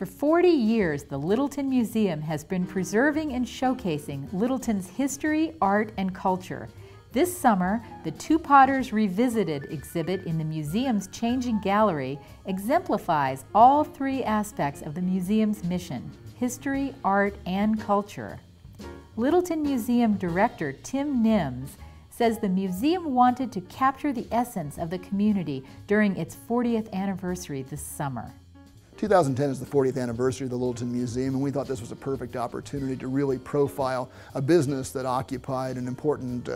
For 40 years, the Littleton Museum has been preserving and showcasing Littleton's history, art, and culture. This summer, the Two Potters Revisited exhibit in the museum's changing gallery exemplifies all three aspects of the museum's mission: history, art, and culture. Littleton Museum Director Tim Nims says the museum wanted to capture the essence of the community during its 40th anniversary this summer. 2010 is the 40th anniversary of the Littleton Museum, and we thought this was a perfect opportunity to really profile a business that occupied an important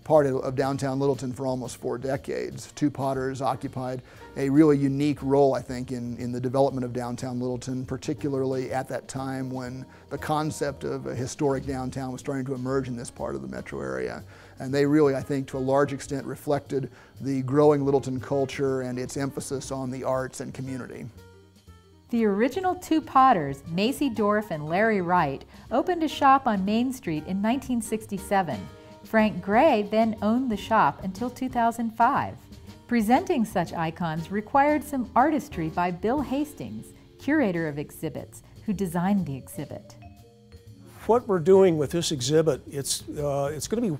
part of downtown Littleton for almost 4 decades. Two Potters occupied a really unique role, I think, in the development of downtown Littleton, particularly at that time when the concept of a historic downtown was starting to emerge in this part of the metro area. And they really, I think, to a large extent reflected the growing Littleton culture and its emphasis on the arts and community. The original Two Potters, Macy Dorff and Larry Wright, opened a shop on Main Street in 1967. Frank Gray then owned the shop until 2005. Presenting such icons required some artistry by Bill Hastings, curator of exhibits, who designed the exhibit. What we're doing with this exhibit, it's going to be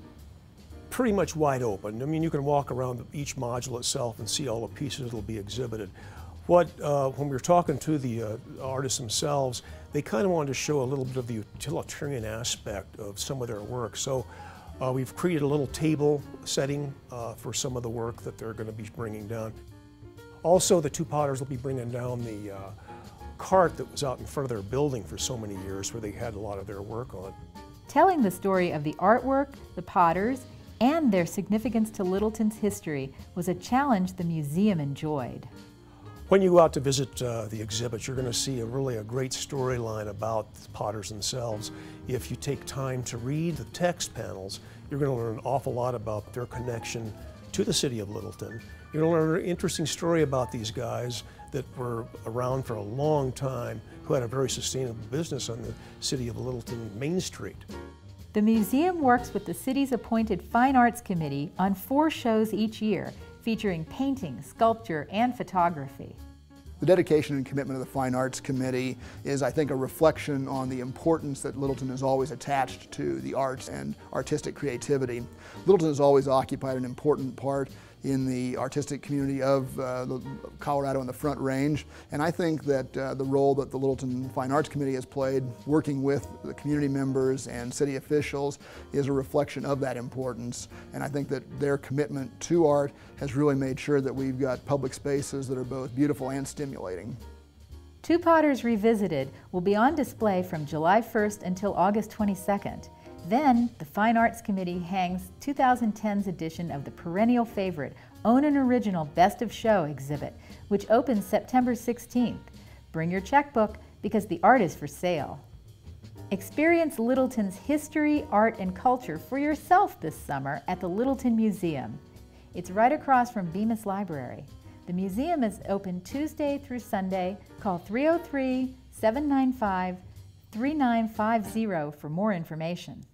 pretty much wide open. I mean, you can walk around each module itself and see all the pieces that will be exhibited. When we were talking to the artists themselves, they kind of wanted to show a little bit of the utilitarian aspect of some of their work. So we've created a little table setting for some of the work that they're going to be bringing down. Also, the Two Potters will be bringing down the cart that was out in front of their building for so many years where they had a lot of their work on. Telling the story of the artwork, the Potters, and their significance to Littleton's history was a challenge the museum enjoyed. When you go out to visit the exhibit, you're going to see really a great storyline about the Potters themselves. If you take time to read the text panels, you're going to learn an awful lot about their connection to the city of Littleton. You're going to learn an interesting story about these guys that were around for a long time, who had a very sustainable business on the city of Littleton Main Street. The museum works with the city's appointed Fine Arts Committee on 4 shows each year, featuring painting, sculpture, and photography. The dedication and commitment of the Fine Arts Committee is, I think, a reflection on the importance that Littleton has always attached to the arts and artistic creativity. Littleton has always occupied an important part in the artistic community of Colorado and the Front Range, and I think that the role that the Littleton Fine Arts Committee has played working with the community members and city officials is a reflection of that importance, and I think that their commitment to art has really made sure that we've got public spaces that are both beautiful and stimulating. Two Potters Revisited will be on display from July 1st until August 22nd. Then, the Fine Arts Committee hangs 2010's edition of the perennial favorite, Own an Original Best of Show exhibit, which opens September 16th. Bring your checkbook because the art is for sale. Experience Littleton's history, art, and culture for yourself this summer at the Littleton Museum. It's right across from Bemis Library. The museum is open Tuesday through Sunday. Call 303-795-3950 for more information.